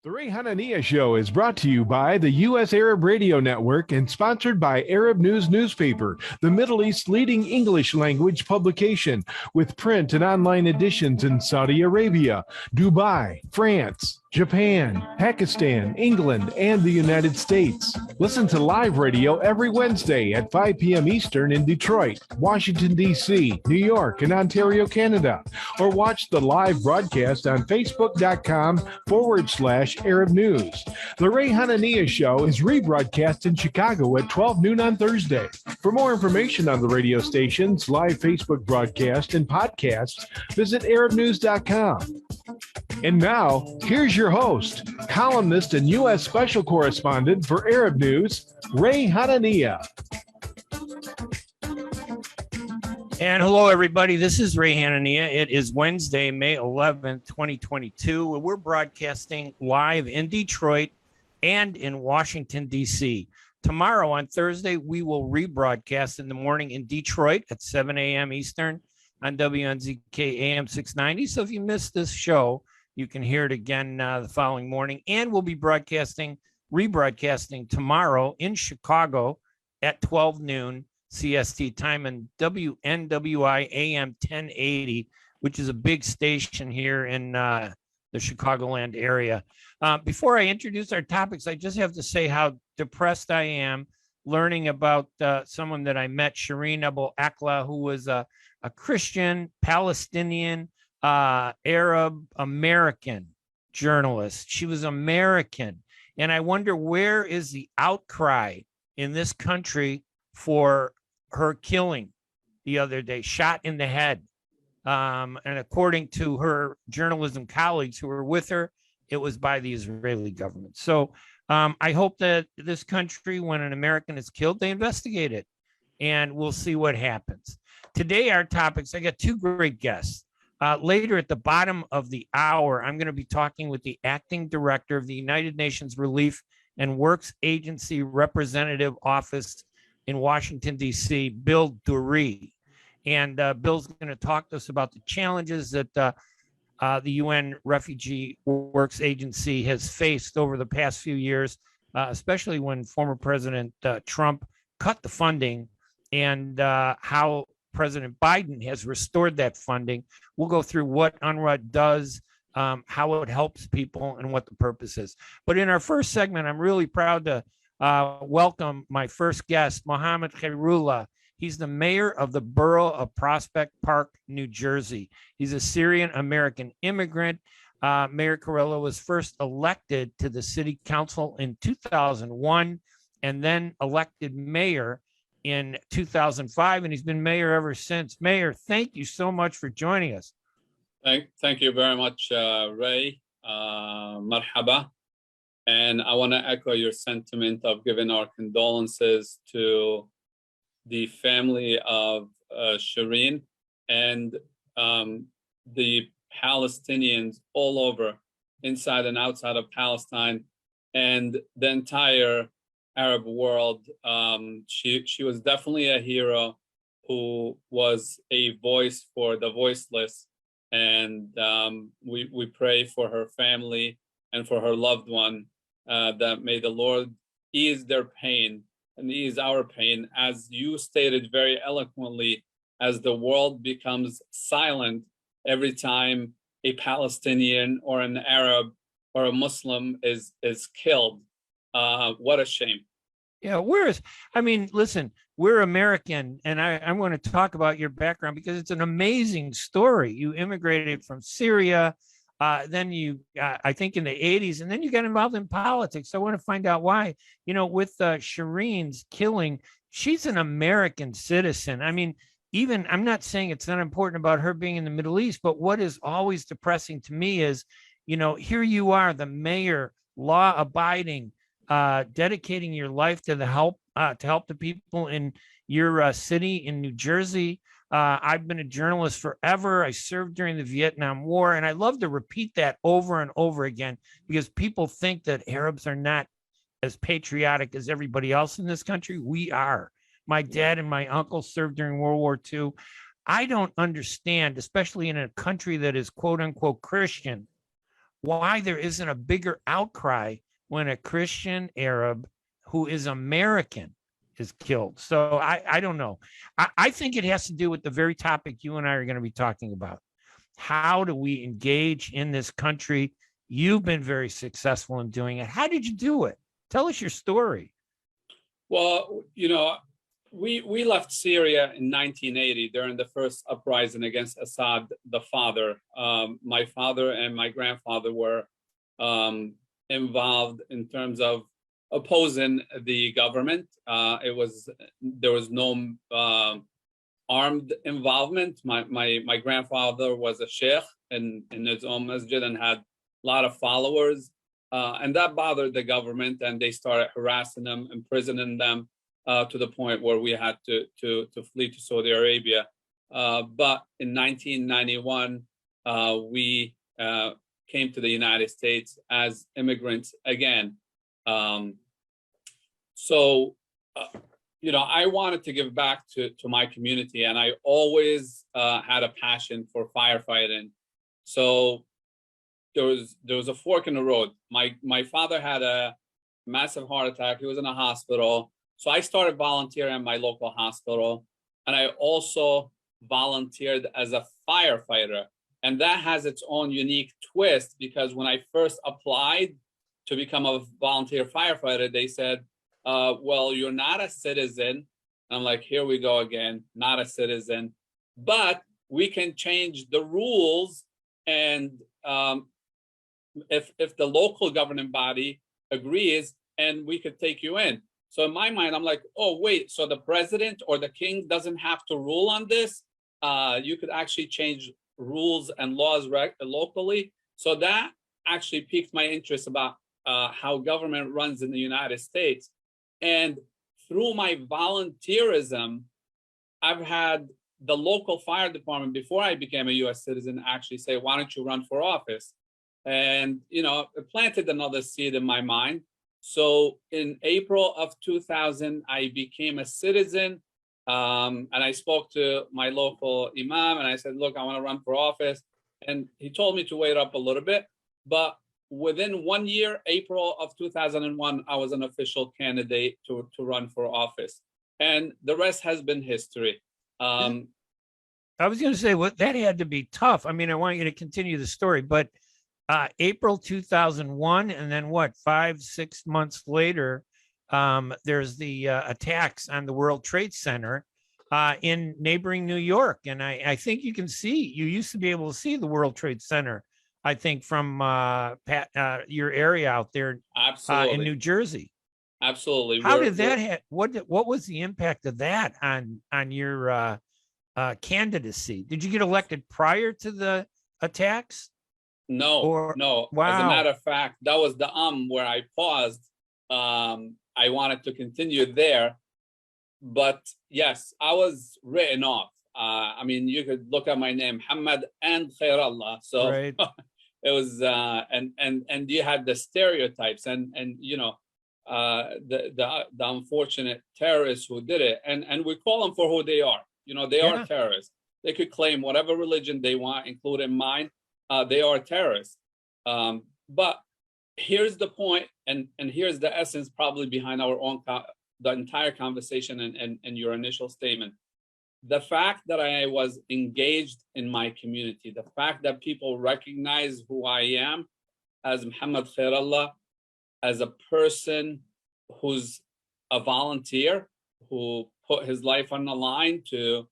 The Hanania Show is brought to you by the U.S. Arab Radio Network and sponsored by Arab News Newspaper, the Middle East's leading English language publication, with print and online editions in Saudi Arabia, Dubai, France, Japan, Pakistan, England, and the United States. Listen to live radio every Wednesday at 5 p.m. Eastern in Detroit, Washington, D.C., New York, and Ontario, Canada. Or watch the live broadcast on Facebook.com/Arab News. The Ray Hanania Show is rebroadcast in Chicago at 12 noon on Thursday. For more information on the radio stations, live Facebook broadcast, and podcasts, visit ArabNews.com. And now, here's your host, columnist and U.S. Special Correspondent for Arab News, Ray Hanania. And hello, everybody. This is Ray Hanania. It is Wednesday, May 11th, 2022. And we're broadcasting live in Detroit and in Washington, D.C. Tomorrow on Thursday, we will rebroadcast in the morning in Detroit at 7 a.m. Eastern on WNZK AM 690. So if you missed this show, you can hear it again the following morning. And we'll be rebroadcasting tomorrow in Chicago at 12 noon CST time and WNWI AM 1080, which is a big station here in the Chicagoland area. Before I introduce our topics, I just have to say how depressed I am learning about someone that I met, Shireen Abu Akleh, who was a Christian, Palestinian, Arab American journalist. She was American. And I wonder, where is the outcry in this country for her killing the other day, shot in the head? And according to her journalism colleagues who were with her, it was by the Israeli government. So I hope that this country, when an American is killed, they investigate it, and we'll see what happens. Today, our topics, I got two great guests. Later at the bottom of the hour, I'm going to be talking with the acting director of the United Nations Relief and Works Agency Representative Office in Washington, D.C., Bill Dury. And Bill's going to talk to us about the challenges that the UN Refugee Works Agency has faced over the past few years, especially when former President Trump cut the funding, and how President Biden has restored that funding. We'll go through what UNRWA does, how it helps people, and what the purpose is. But in our first segment, I'm really proud to welcome my first guest, Mohammed Khairullah. He's the mayor of the Borough of Prospect Park, New Jersey. He's a Syrian American immigrant. Mayor Khairullah was first elected to the city council in 2001 and then elected mayor in 2005, and he's been mayor ever since. Mayor, thank you so much for joining us. Thank you very much, Ray. Marhaba. And I want to echo your sentiment of giving our condolences to the family of Shireen and the Palestinians all over, inside and outside of Palestine, and the entire Arab world. She was definitely a hero who was a voice for the voiceless, and we pray for her family and for her loved one, that may the Lord ease their pain and ease our pain, as you stated very eloquently, as the world becomes silent every time a Palestinian or an Arab or a Muslim is killed. What a shame. Yeah, listen, we're American, and I want to talk about your background because it's an amazing story. You immigrated from Syria, then you, I think in the 80s, and then you got involved in politics. I want to find out why. With Shireen's killing, she's an American citizen. I mean, even, I'm not saying it's not important about her being in the Middle East, but what is always depressing to me is, here you are, the mayor, law-abiding, dedicating your life to help the people in your city in New Jersey. I've been a journalist forever. I served during the Vietnam War, and I love to repeat that over and over again because people think that Arabs are not as patriotic as everybody else in this country. We are. My dad and my uncle served during World War II. I don't understand, especially in a country that is quote unquote Christian, why there isn't a bigger outcry when a Christian Arab who is American is killed. So I don't know. I think it has to do with the very topic you and I are going to be talking about. How do we engage in this country? You've been very successful in doing it. How did you do it? Tell us your story. Well, you know, we left Syria in 1980 during the first uprising against Assad, the father. My father and my grandfather were involved in terms of opposing the government. There was no armed involvement. My grandfather was a sheikh in his own masjid and had a lot of followers. And that bothered the government, and they started harassing them, imprisoning them, to the point where we had to flee to Saudi Arabia. But in 1991, we came to the United States as immigrants again. You know, I wanted to give back to my community, and I always had a passion for firefighting. So there was a fork in the road. My father had a massive heart attack. He was in a hospital. So I started volunteering at my local hospital, and I also volunteered as a firefighter. And that has its own unique twist, because when I first applied to become a volunteer firefighter, they said, well, you're not a citizen. I'm like, here we go again, not a citizen, but we can change the rules. And if the local governing body agrees, and we could take you in. So in my mind, I'm like, oh, wait, so the president or the king doesn't have to rule on this? You could actually change rules and laws locally. So that actually piqued my interest about how government runs in the United States. And through my volunteerism, I've had the local fire department, before I became a US citizen, actually say, why don't you run for office? And, you know, it planted another seed in my mind. So in April of 2000, I became a citizen, and I spoke to my local imam, and I said, look, I want to run for office. And he told me to wait up a little bit. But within 1 year, April of 2001, I was an official candidate to run for office. And the rest has been history. I was going to say, well, that had to be tough. I mean, I want you to continue the story, but April 2001, and then what, 5-6 months later, there's the attacks on the World Trade Center in neighboring New York. And I think you can see, you used to be able to see the World Trade Center, I think, from your area out there in New Jersey. Absolutely. How did that what was the impact of that on your candidacy? Did you get elected prior to the attacks? No, no. Wow. As a matter of fact, that was the where I paused. I wanted to continue there, but yes, I was written off. I mean, you could look at my name, Mohammed and Khairullah. So right. It was, and you had the stereotypes, and you know, the unfortunate terrorists who did it, and we call them for who they are. You know, they are terrorists. They could claim whatever religion they want, including mine. They are terrorists. But here's the point, and here's the essence probably behind our own the entire conversation and your initial statement. The fact that I was engaged in my community, the fact that people recognize who I am as Mohammed Khairullah, as a person who's a volunteer, who put his life on the line to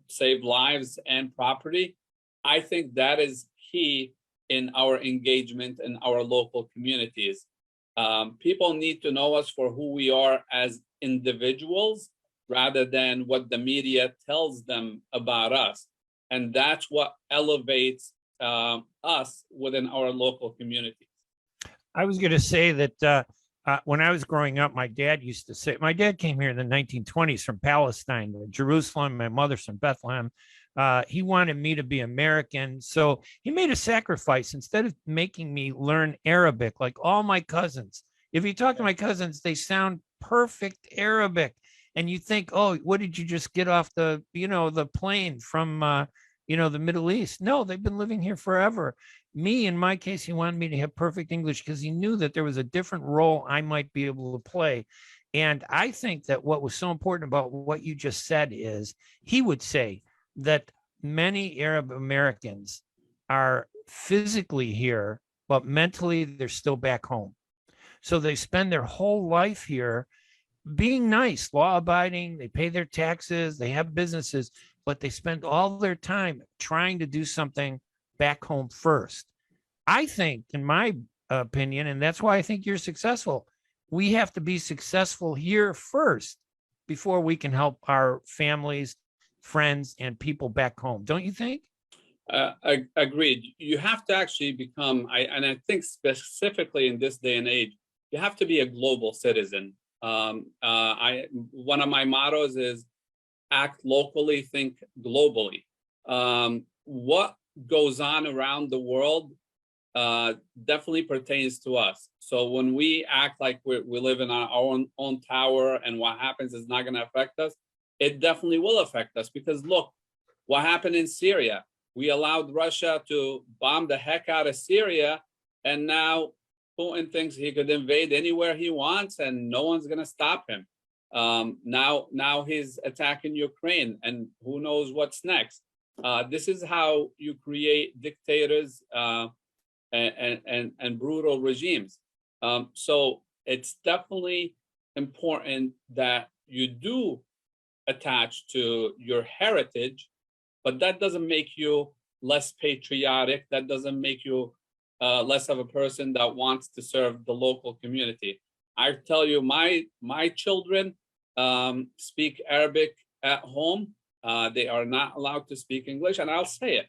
save lives and property, I think that is key in our engagement in our local communities. People need to know us for who we are as individuals, rather than what the media tells them about us. And that's what elevates us within our local communities. I was going to say that when I was growing up, my dad used to say, my dad came here in the 1920s from Palestine, Jerusalem. My mother's from Bethlehem. He wanted me to be American. So he made a sacrifice. Instead of making me learn Arabic, like all my cousins, if you talk to my cousins, they sound perfect Arabic. And you think, oh, what did you just get off the, the plane from the Middle East. No, they've been living here forever. Me, in my case, he wanted me to have perfect English because he knew that there was a different role I might be able to play. And I think that what was so important about what you just said is he would say that many Arab Americans are physically here, but mentally they're still back home. So they spend their whole life here being nice, law abiding, they pay their taxes, they have businesses, but they spend all their time trying to do something back home first. I think, in my opinion, and that's why I think you're successful, we have to be successful here first before we can help our families, friends, and people back home. Don't you think? Agreed. You have to actually become, and I think specifically in this day and age, you have to be a global citizen. One of my mottos is act locally, think globally. What goes on around the world definitely pertains to us. So when we act like we live in our own tower and what happens is not going to affect us, it definitely will affect us. Because look, what happened in Syria? We allowed Russia to bomb the heck out of Syria, and now Putin thinks he could invade anywhere he wants and no one's going to stop him. Now he's attacking Ukraine, and who knows what's next. This is how you create dictators and brutal regimes. So it's definitely important that you do attach to your heritage, but that doesn't make you less patriotic. That doesn't make you less of a person that wants to serve the local community. I tell you, my children speak Arabic at home. They are not allowed to speak English, and I'll say it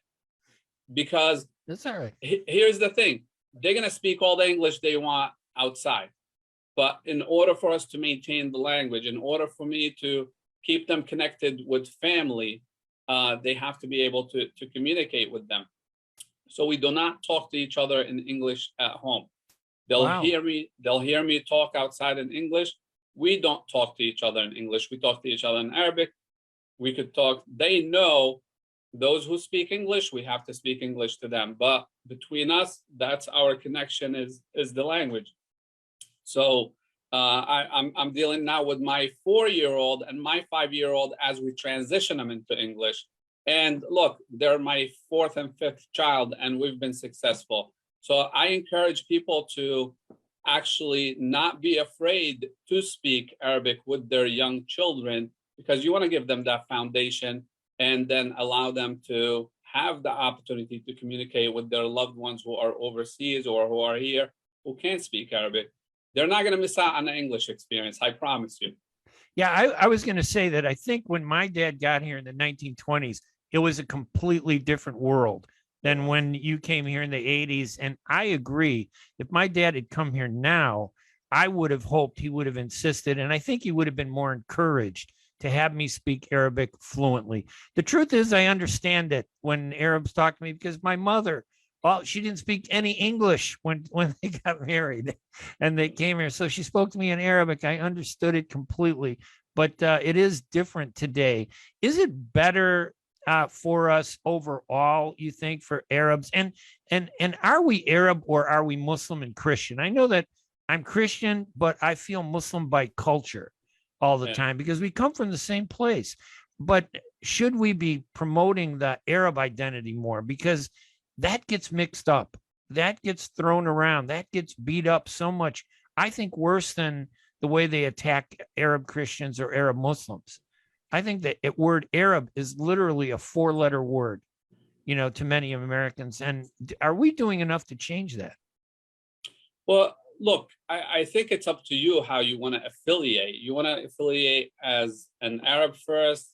because that's all right. Here's the thing: they're gonna speak all the English they want outside, but in order for us to maintain the language, in order for me to keep them connected with family, they have to be able to communicate with them. So we do not talk to each other in English at home. They'll hear me talk outside in English. We don't talk to each other in English. We talk to each other in Arabic. We could talk, they know those who speak English, we have to speak English to them. But between us, that's our connection is the language. So I'm dealing now with my 4-year-old and my 5-year-old as we transition them into English. And look, they're my 4th and 5th child, and we've been successful. So I encourage people to actually not be afraid to speak Arabic with their young children, because you want to give them that foundation and then allow them to have the opportunity to communicate with their loved ones who are overseas or who are here who can't speak Arabic. They're not going to miss out on the English experience, I promise you. Yeah, I was going to say that I think when my dad got here in the 1920s, it was a completely different world than when you came here in the 80s. And I agree. If my dad had come here now, I would have hoped he would have insisted, and I think he would have been more encouraged to have me speak Arabic fluently. The truth is, I understand it when Arabs talk to me, because my mother, well, she didn't speak any English when they got married and they came here. So she spoke to me in Arabic. I understood it completely, but it is different today. Is it better for us overall, you think, for Arabs? And are we Arab or are we Muslim and Christian? I know that I'm Christian, but I feel Muslim by culture all the time because we come from the same place. But should we be promoting the Arab identity more? Because that gets mixed up, that gets thrown around, that gets beat up so much. I think worse than the way they attack Arab Christians or Arab Muslims. I think that word Arab is literally a 4-letter word, to many Americans. And are we doing enough to change that? Well, look, I think it's up to you how you want to affiliate. You want to affiliate as an Arab first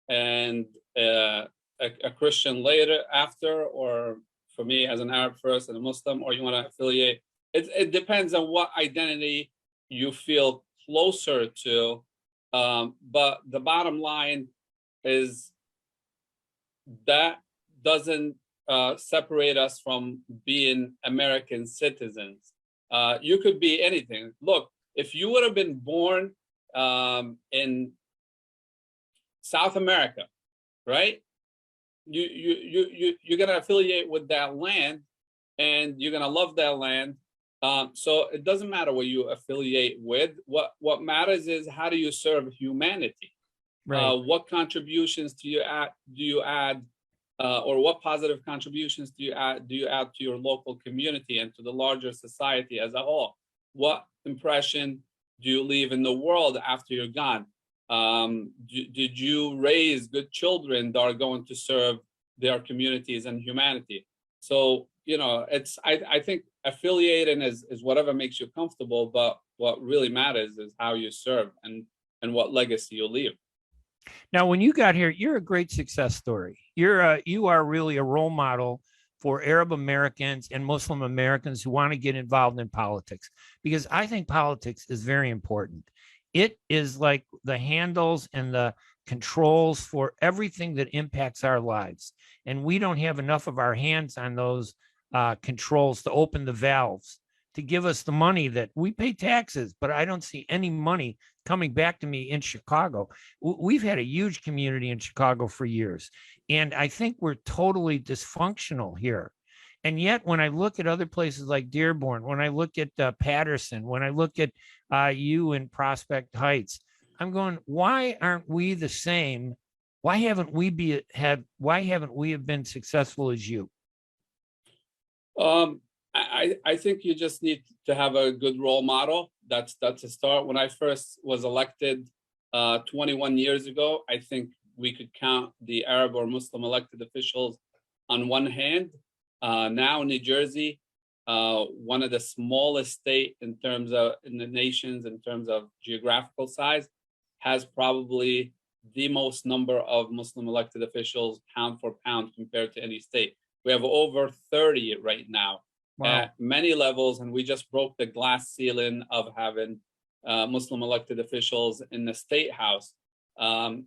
and a Christian later after, or for me as an Arab first and a Muslim, or you want to affiliate. It depends on what identity you feel closer to. But the bottom line is that doesn't separate us from being American citizens. You could be anything. Look, if you would have been born in South America, right? you're gonna affiliate with that land, and you're gonna love that land. So it doesn't matter what you affiliate with. What matters is how do you serve humanity? Right. What contributions do you add, or what positive contributions do you add to your local community and to the larger society as a whole? What impression do you leave in the world after you're gone? Did you raise good children that are going to serve their communities and humanity? So, I think affiliating is whatever makes you comfortable, but what really matters is how you serve and what legacy you leave. Now, when you got here, you're a great success story. You are really a role model for Arab Americans and Muslim Americans who want to get involved in politics, because I think politics is very important. It is like the handles and the controls for everything that impacts our lives. And we don't have enough of our hands on those controls to open the valves to give us the money that we pay taxes, but I don't see any money coming back to me in Chicago. We've had a huge community in Chicago for years, and I think we're totally dysfunctional here. And yet, when I look at other places like Dearborn, when I look at Patterson, when I look at you in Prospect Heights, I'm going, why aren't we the same? Why haven't we have been successful as you? I think you just need to have a good role model. That's a start. When I first was elected 21 years ago, I think we could count the Arab or Muslim elected officials on one hand. Now New Jersey, one of the smallest state in the nations in terms of geographical size, has probably the most number of Muslim elected officials pound for pound compared to any state. We have over 30 right now. Wow. At many levels, and we just broke the glass ceiling of having Muslim elected officials in the state house.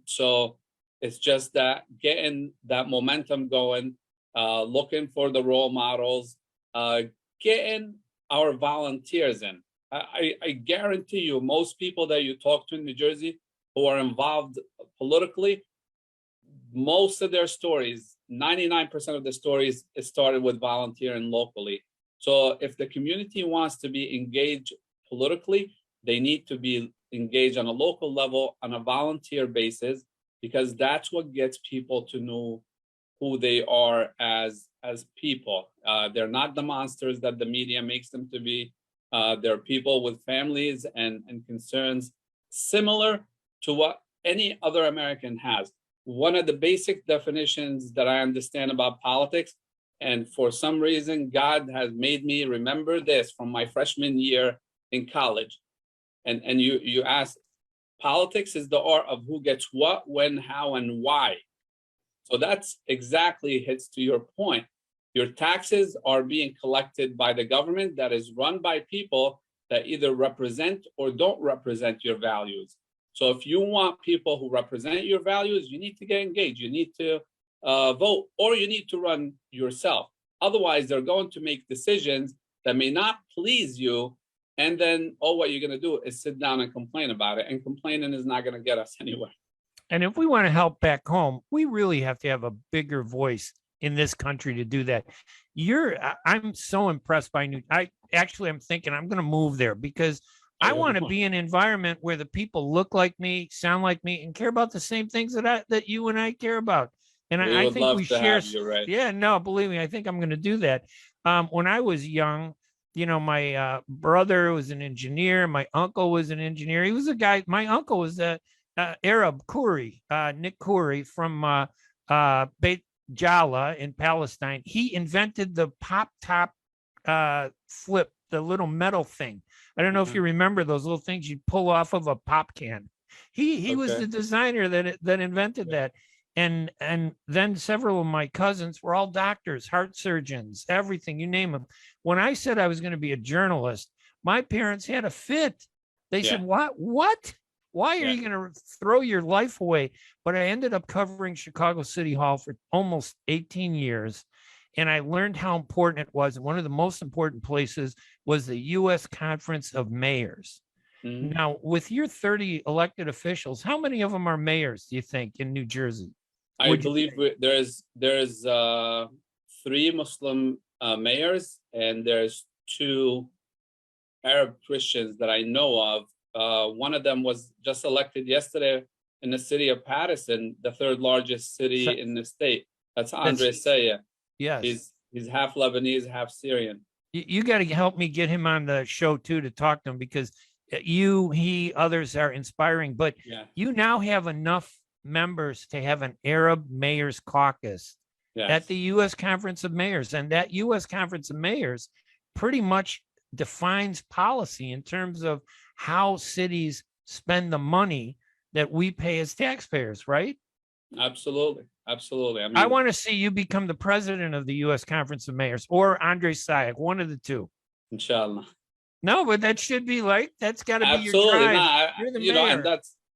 So it's just that getting that momentum going, looking for the role models, getting our volunteers in. I guarantee you, most people that you talk to in New Jersey who are involved politically, most of their stories, 99% of the stories, it started with volunteering locally. So if the community wants to be engaged politically, they need to be engaged on a local level on a volunteer basis, because that's what gets people to know who they are as people. They're not the monsters that the media makes them to be. They're people with families and concerns similar to what any other American has. One of the basic definitions that I understand about politics, and for some reason, God has made me remember this from my freshman year in college. And you ask, politics is the art of who gets what, when, how, and why. So that's exactly hits to your point. Your taxes are being collected by the government that is run by people that either represent or don't represent your values. So if you want people who represent your values, you need to get engaged. You need to vote, or you need to run yourself. Otherwise, they're going to make decisions that may not please you. And then, what you're going to do is sit down and complain about it. And complaining is not going to get us anywhere. And if we want to help back home, we really have to have a bigger voice in this country to do that. I'm so impressed by I'm thinking I'm going to move there, because I want to be in an environment where the people look like me, sound like me, and care about the same things that you and I care about. And I think we share. Right. Yeah, no, believe me, I think I'm going to do that. When I was young, my brother was an engineer. My uncle was an engineer. He was a guy. My uncle was a Arab Khoury, Nick Khoury from Beit Jala in Palestine. He invented the pop top flip, the little metal thing. I don't know if you remember those little things you'd pull off of a pop can. He was the designer that invented that. And then several of my cousins were all doctors, heart surgeons, everything, you name them. When I said I was going to be a journalist, my parents had a fit. They said, what? Why are you going to throw your life away? But I ended up covering Chicago City Hall for almost 18 years. And I learned how important it was. And one of the most important places was the U.S. Conference of Mayors. Mm-hmm. Now, with your 30 elected officials, how many of them are mayors, do you think, in New Jersey? I believe there's 3 Muslim mayors, and there's 2 Arab Christians that I know of. One of them was just elected yesterday in the city of Patterson, the 3rd largest city in the state. That's Andre Sayeh. Yes. He's half Lebanese, half Syrian. You got to help me get him on the show too, to talk to him, because he, others are inspiring, but you now have enough members to have an Arab Mayors Caucus at the U.S. Conference of Mayors. And that U.S. Conference of Mayors pretty much defines policy in terms of how cities spend the money that we pay as taxpayers, right? Absolutely. Absolutely. I want to see you become the president of the U.S. Conference of Mayors, or Andre Sayeh, one of the 2. Inshallah. No, but that should be that's got to be your drive. You're the mayor. And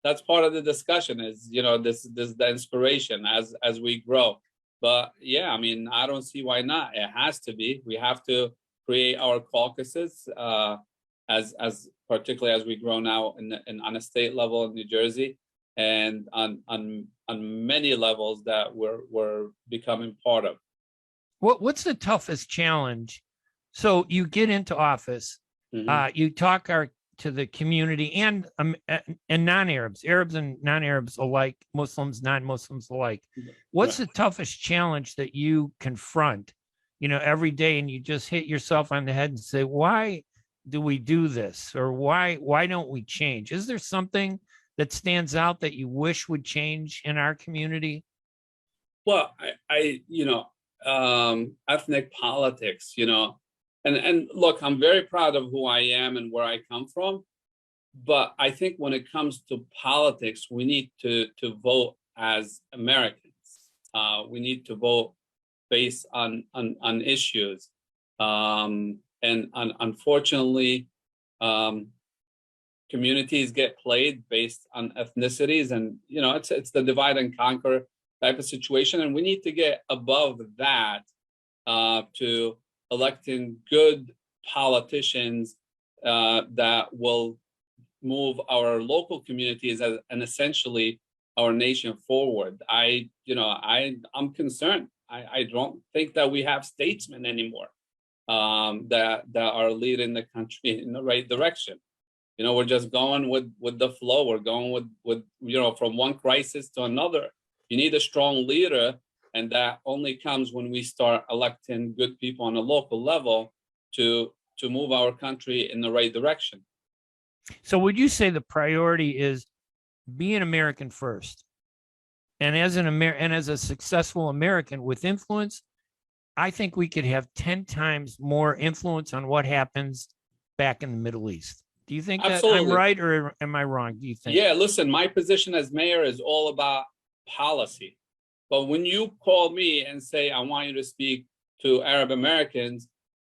that's part of the discussion is, this the inspiration as we grow. But yeah, I don't see why not. It has to be. We have to create our caucuses as particularly as we grow now on a state level in New Jersey, and on many levels that we're becoming part of. What's the toughest challenge? So you get into office, you talk to the community and non-Arabs, Arabs and non-Arabs alike, Muslims, non-Muslims alike. What's the toughest challenge that you confront, every day, and you just hit yourself on the head and say, why do we do this? Or why don't we change? Is there something that stands out that you wish would change in our community? Well, ethnic politics, and look, I'm very proud of who I am and where I come from. But I think when it comes to politics, we need to vote as Americans. We need to vote based on issues. And unfortunately, communities get played based on ethnicities, and it's the divide and conquer type of situation. And we need to get above that to electing good politicians that will move our local communities and essentially our nation forward. I'm concerned. I don't think that we have statesmen anymore that are leading the country in the right direction. We're just going with the flow. We're going with from one crisis to another. You need a strong leader, and that only comes when we start electing good people on a local level to move our country in the right direction. So would you say the priority is be an American first? And as as a successful American with influence, I think we could have 10 times more influence on what happens back in the Middle East. Do you think that I'm right, or am I wrong? Do you think? Yeah, listen, my position as mayor is all about policy. But when you call me and say, I want you to speak to Arab Americans,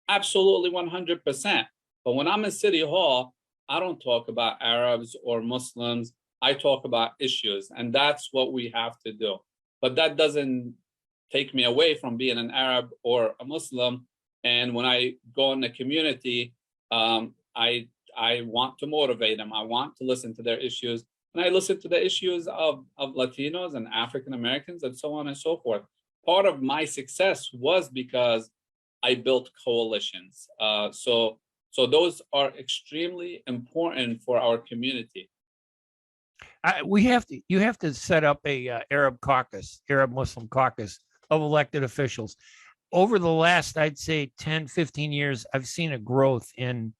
absolutely 100%. But when I'm in City Hall, I don't talk about Arabs or Muslims. I talk about issues, and that's what we have to do. But that doesn't take me away from being an Arab or a Muslim. And when I go in the community, I want to motivate them. I want to listen to their issues. And I listen to the issues of Latinos and African Americans and so on and so forth. Part of my success was because I built coalitions. So those are extremely important for our community. You have to set up a Arab Muslim caucus of elected officials. Over the last, I'd say 10, 15 years, I've seen a growth in,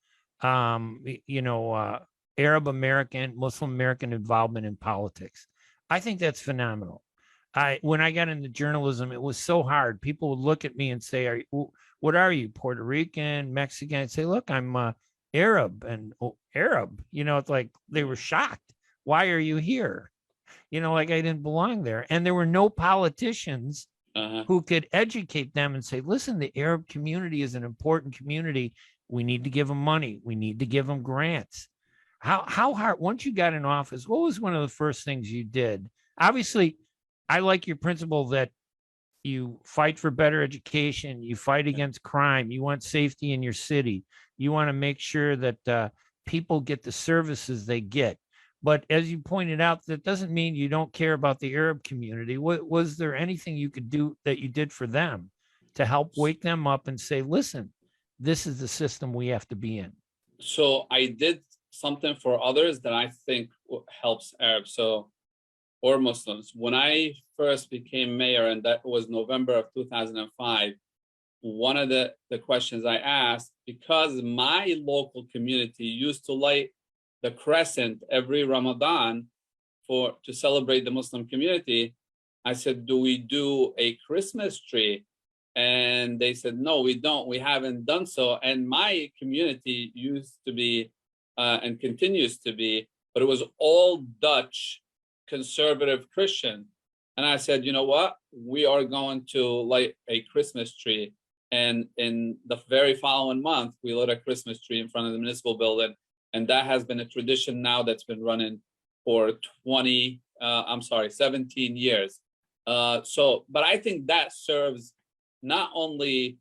Arab American, Muslim American involvement in politics. I think that's phenomenal. When I got into journalism, it was so hard. People would look at me and say, what are you, Puerto Rican, Mexican? I'd say, look, I'm Arab. And Arab, it's like they were shocked. Why are you here? Like I didn't belong there. And there were no politicians who could educate them and say, listen, the Arab community is an important community. We need to give them money. We need to give them grants. How hard, once you got in office, what was one of the first things you did? Obviously, I like your principle that you fight for better education, you fight against crime, you want safety in your city, you want to make sure that people get the services they get. But as you pointed out, that doesn't mean you don't care about the Arab community. Was there anything you could do that you did for them to help wake them up and say, listen, this is the system we have to be in? So I did something for others that I think helps Arabs or Muslims. When I first became mayor, and that was November of 2005, one of the questions I asked, because my local community used to light the crescent every Ramadan to celebrate the Muslim community, I said, do we do a Christmas tree? And they said, no, we don't. We haven't done so. And my community used to be and continues to be, but it was all Dutch conservative Christian. And I said, you know what? We are going to light a Christmas tree. And in the very following month, we lit a Christmas tree in front of the municipal building. And that has been a tradition now that's been running for 17 years. But I think that serves not only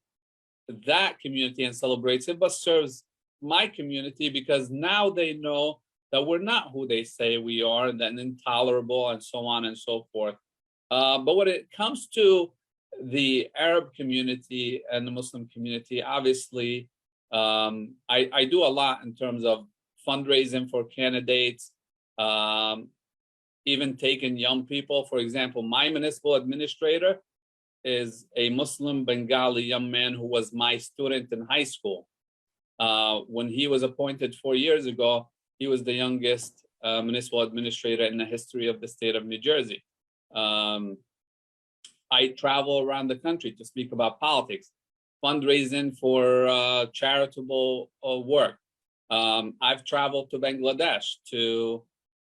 that community and celebrates it, but serves my community, because now they know that we're not who they say we are, and then intolerable and so on and so forth. But when it comes to the Arab community and the Muslim community, obviously, I do a lot in terms of fundraising for candidates, even taking young people. For example, my municipal administrator is a Muslim Bengali young man who was my student in high school. When he was appointed 4 years ago, he was the youngest municipal administrator in the history of the state of New Jersey. I travel around the country to speak about politics, fundraising for charitable work. I've traveled to Bangladesh to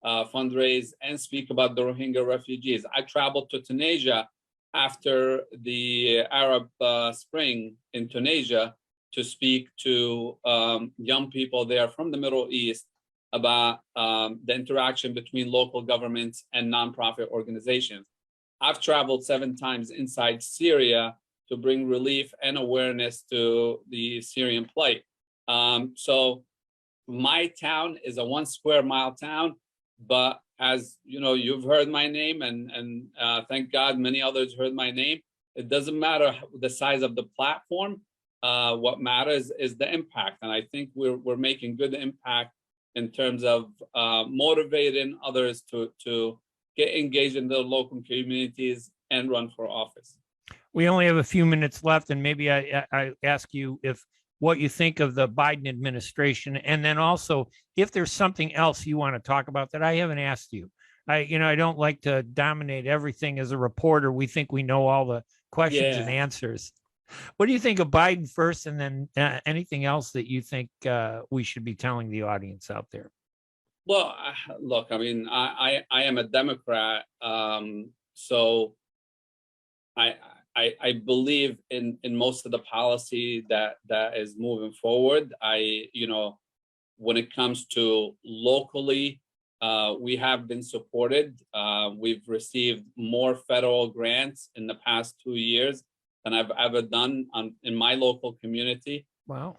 fundraise and speak about the Rohingya refugees. I traveled to Tunisia after the Arab Spring in Tunisia to speak to young people there from the Middle East about the interaction between local governments and nonprofit organizations. I've traveled 7 times inside Syria to bring relief and awareness to the Syrian plight. So my town is a 1 square mile town, but as you know, you've heard my name, and thank God many others heard my name. It doesn't matter the size of the platform. What matters is the impact, and I think we're making good impact in terms of motivating others to get engaged in the local communities and run for office. We only have a few minutes left, and maybe I ask you what you think of the Biden administration, and then also if there's something else you want to talk about that I haven't asked you. I don't like to dominate everything as a reporter. We think we know all the questions and answers. What do you think of Biden first, and then anything else that you think we should be telling the audience out there? Well, look, I mean, I am a Democrat, so I believe in most of the policy that is moving forward. When it comes to locally, we have been supported. We've received more federal grants in the past 2 years than I've ever done in my local community. Wow.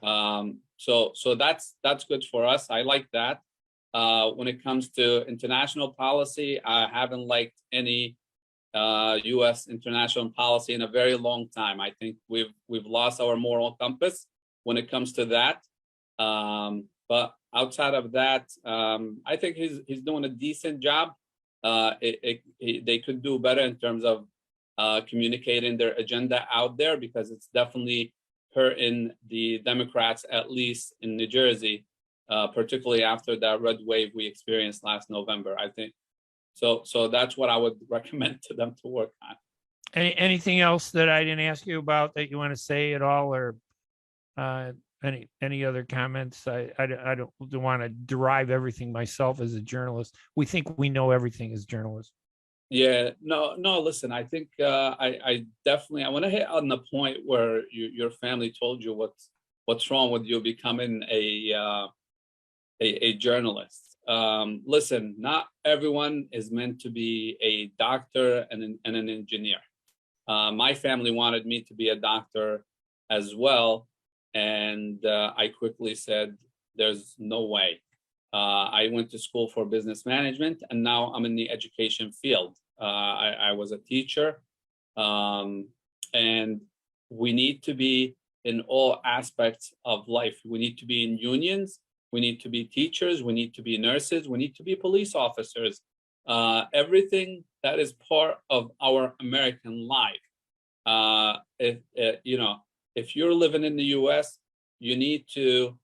So that's good for us. I like that. When it comes to international policy, I haven't liked any U.S. international policy in a very long time. I think we've lost our moral compass when it comes to that. But outside of that, I think he's doing a decent job. They could do better in terms of communicating their agenda out there, because it's definitely hurting the Democrats, at least in New Jersey, particularly after that red wave we experienced last November. I think so that's what I would recommend to them to work on. Anything else that I didn't ask you about that you want to say at all, or any other comments? I don't want to derive everything myself as a journalist. We think we know everything as journalists. Yeah, no. Listen, I think I definitely want to hit on the point where your family told you what's wrong with you becoming a journalist. Listen, not everyone is meant to be a doctor and an engineer. My family wanted me to be a doctor as well, and I quickly said, "There's no way." I went to school for business management, and now I'm in the education field. I was a teacher, and we need to be in all aspects of life. We need to be in unions. We need to be teachers. We need to be nurses. We need to be police officers. Everything that is part of our American life. If you're living in the U.S., you need to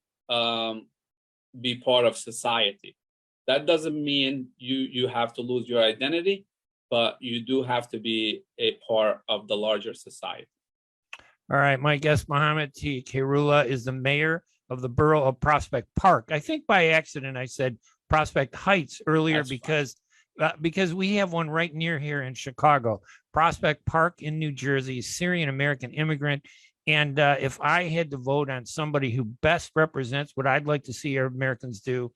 be part of society. That doesn't mean you have to lose your identity, but you do have to be a part of the larger society. All right, my guest, Mohamed T. Khairullah, is the mayor of the Borough of Prospect Park. I think by accident I said Prospect Heights earlier. That's because we have one right near here in Chicago. Prospect Park in New Jersey, Syrian American immigrant. And if I had to vote on somebody who best represents what I'd like to see Arab Americans do,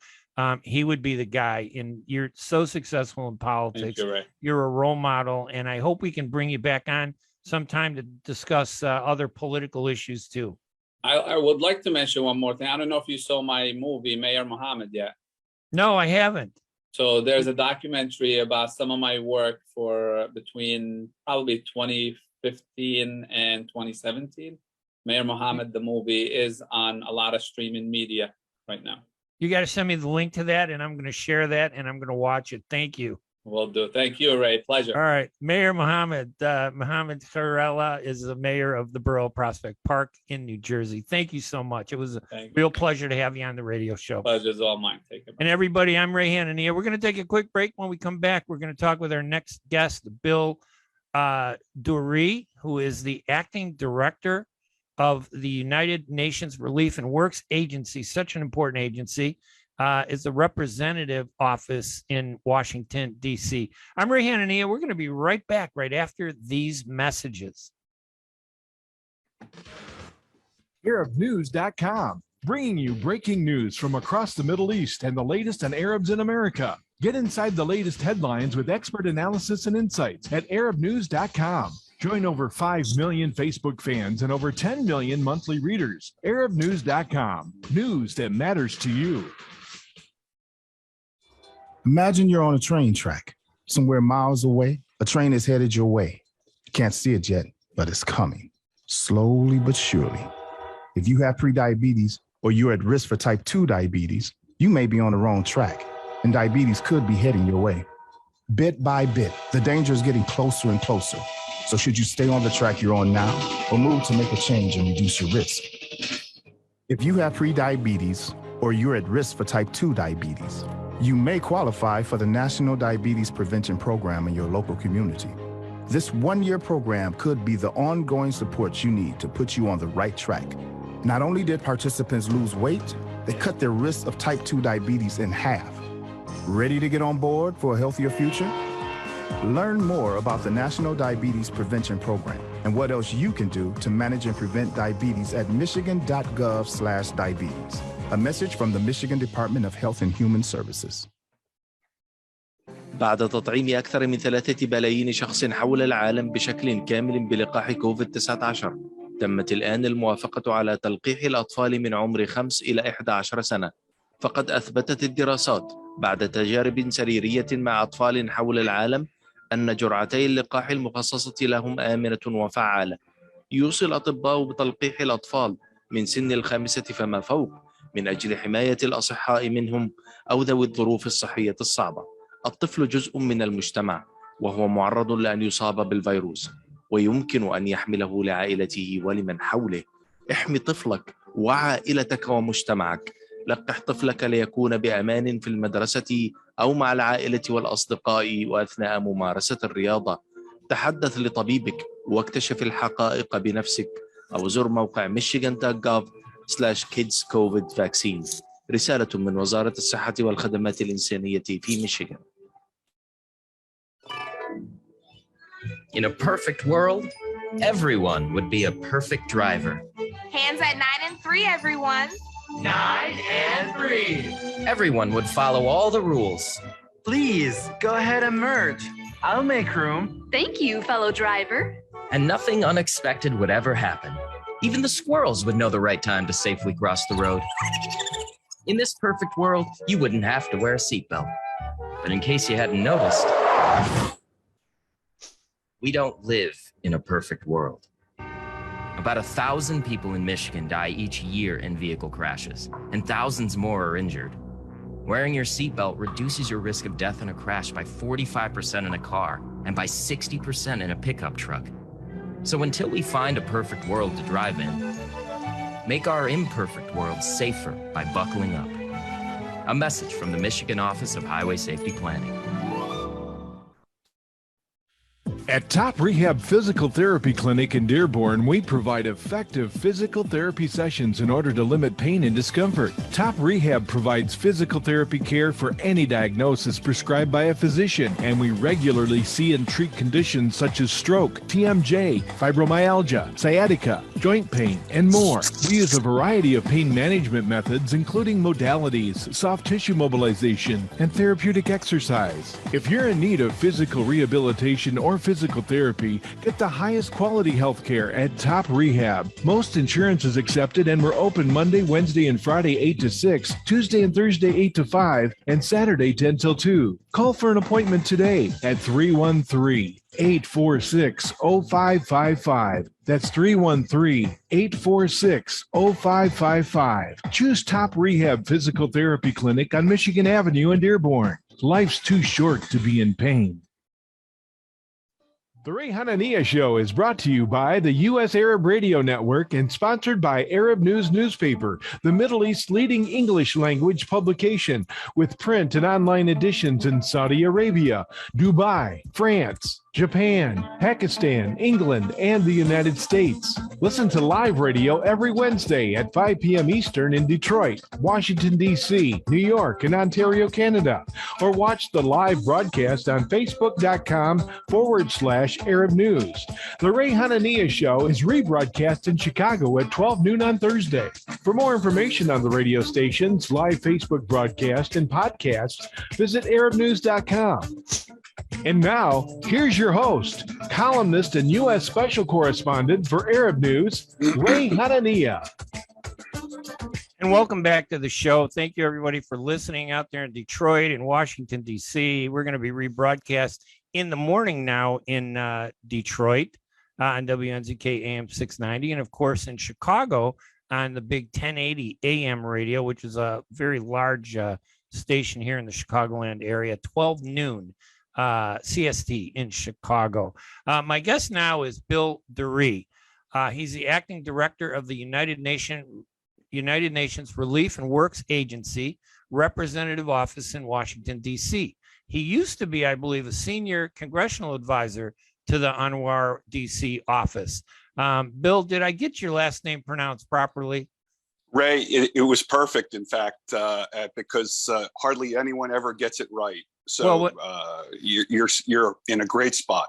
he would be the guy. And you're so successful in politics. Thank you, Ray. You're a role model, and I hope we can bring you back on sometime to discuss other political issues too. I would like to mention one more thing. I don't know if you saw my movie, Mayor Mohammed, yet. No, I haven't. So there's a documentary about some of my work for between probably 2015 and 2017. Mayor Mohammed, the movie, is on a lot of streaming media right now. You got to send me the link to that, and I'm going to share that, and I'm going to watch it. Thank you. Will do. Thank you, Ray. Pleasure. All right. Mayor Mohammed Khairullah is the mayor of the Borough of Prospect Park in New Jersey. Thank you so much. It was a real pleasure to have you on the radio show. Pleasure's all mine. Take it. And everybody, I'm Ray Hanania. We're going to take a quick break. When we come back, we're going to talk with our next guest, Bill Deere, who is the acting director of the United Nations Relief and Works Agency, such an important agency. Is the representative office in Washington, D.C. I'm Ray Hanania. We're going to be right back right after these messages. ArabNews.com, bringing you breaking news from across the Middle East and the latest on Arabs in America. Get inside the latest headlines with expert analysis and insights at ArabNews.com. Join over 5 million Facebook fans and over 10 million monthly readers. ArabNews.com, news that matters to you. Imagine you're on a train track. Somewhere miles away, a train is headed your way. You can't see it yet, but it's coming, slowly but surely. If you have prediabetes or you're at risk for type 2 diabetes, you may be on the wrong track, and diabetes could be heading your way. Bit by bit, the danger is getting closer and closer. So should you stay on the track you're on now or move to make a change and reduce your risk? If you have prediabetes or you're at risk for type 2 diabetes, you may qualify for the National Diabetes Prevention Program in your local community. This one-year program could be the ongoing support you need to put you on the right track. Not only did participants lose weight, they cut their risk of type 2 diabetes in half. Ready to get on board for a healthier future? Learn more about the National Diabetes Prevention Program and what else you can do to manage and prevent diabetes at michigan.gov/diabetes. A message from the Michigan Department of Health and Human Services. بعد تطعيم أكثر من 3 بلايين شخص حول العالم بشكل كامل بلقاح كوفيد-19، تمت الآن الموافقة على تلقيح الأطفال من عمر 5 إلى 11 سنة. فقد أثبتت الدراسات بعد تجارب سريرية مع أطفال حول العالم أن جرعتي اللقاح المخصصة لهم آمنة وفعالة. يوصي الأطباء بتلقيح الأطفال من سن 5 فما فوق من أجل حماية الأصحاء منهم أو ذوي الظروف الصحية الصعبة. الطفل جزء من المجتمع وهو معرض لأن يصاب بالفيروس، ويمكن أن يحمله لعائلته ولمن حوله. احمي طفلك وعائلتك ومجتمعك. لقح طفلك ليكون بأمان في المدرسة أو مع العائلة والأصدقاء وأثناء ممارسة الرياضة. تحدث لطبيبك واكتشف الحقائق بنفسك، أو زر موقع michigan.gov/kidscovidvaccine. رسالة من وزارة الصحة والخدمات الإنسانية في ميشيغان. In a perfect world, everyone would be a perfect driver. Hands at 9 and 3, everyone. 9 and 3. Everyone would follow all the rules. Please, go ahead and merge. I'll make room. Thank you, fellow driver. And nothing unexpected would ever happen. Even the squirrels would know the right time to safely cross the road. In this perfect world, you wouldn't have to wear a seatbelt. But in case you hadn't noticed, we don't live in a perfect world. About 1,000 people in Michigan die each year in vehicle crashes, and thousands more are injured. Wearing your seatbelt reduces your risk of death in a crash by 45% in a car and by 60% in a pickup truck. So until we find a perfect world to drive in, make our imperfect world safer by buckling up. A message from the Michigan Office of Highway Safety Planning. At Top Rehab Physical Therapy Clinic in Dearborn, we provide effective physical therapy sessions in order to limit pain and discomfort. Top Rehab provides physical therapy care for any diagnosis prescribed by a physician, and we regularly see and treat conditions such as stroke, TMJ, fibromyalgia, sciatica, joint pain, and more. We use a variety of pain management methods, including modalities, soft tissue mobilization, and therapeutic exercise. If you're in need of physical rehabilitation or physical therapy, get the highest quality health care at Top Rehab. Most insurance is accepted, and we're open Monday, Wednesday, and Friday 8 to 6, Tuesday and Thursday 8 to 5, and Saturday 10 till 2. Call for an appointment today at 313-846-0555. That's 313-846-0555. Choose Top Rehab Physical Therapy Clinic on Michigan Avenue in Dearborn. Life's too short to be in pain. The Ray Hanania Show is brought to you by the U.S. Arab Radio Network and sponsored by Arab News Newspaper, the Middle East's leading English language publication, with print and online editions in Saudi Arabia, Dubai, France, Japan, Pakistan, England, and the United States. Listen to live radio every Wednesday at 5 p.m. Eastern in Detroit, Washington, D.C., New York, and Ontario, Canada. Or watch the live broadcast on Facebook.com/Arab News. The Ray Hanania Show is rebroadcast in Chicago at 12 noon on Thursday. For more information on the radio stations, live Facebook broadcast, and podcasts, visit ArabNews.com. And now, here's your host, columnist and U.S. Special Correspondent for Arab News, Ray Hanania. And welcome back to the show. Thank you, everybody, for listening out there in Detroit and Washington, D.C. We're going to be rebroadcast in the morning now in Detroit on WNZK AM 690, and, of course, in Chicago on the big 1080 AM radio, which is a very large station here in the Chicagoland area, 12 noon. CST in Chicago. My guest now is Bill Deere. He's the acting director of the United Nations Relief and Works Agency representative office in Washington, D.C. He used to be, I believe, a senior congressional advisor to the UNRWA D.C. office. Bill, did I get your last name pronounced properly? Ray, it was perfect, in fact, because hardly anyone ever gets it right. So you're in a great spot.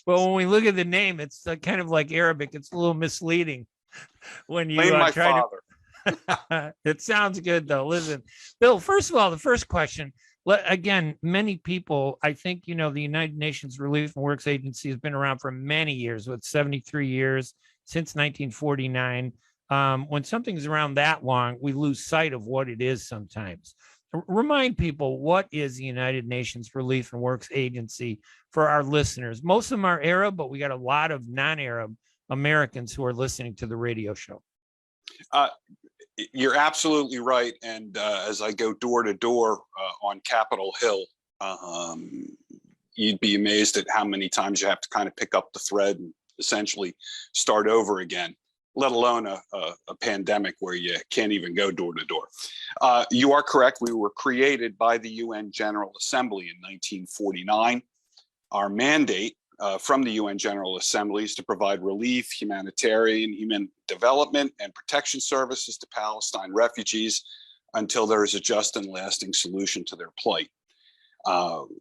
Well, when we look at the name, it's kind of like Arabic. It's a little misleading when you try to. It sounds good, though. Listen, Bill, first of all, the first question, again, many people, I think, the United Nations Relief and Works Agency has been around for many years, with 73 years, since 1949. When something's around that long, we lose sight of what it is sometimes. Remind people, what is the United Nations Relief and Works Agency for our listeners? Most of them are Arab, but we got a lot of non-Arab Americans who are listening to the radio show. You're absolutely right. And as I go door to door on Capitol Hill, you'd be amazed at how many times you have to kind of pick up the thread and essentially start over again, let alone a pandemic where you can't even go door to door. You are correct. We were created by the UN General Assembly in 1949. Our mandate from the UN General Assembly is to provide relief, humanitarian, human development, and protection services to Palestine refugees until there is a just and lasting solution to their plight.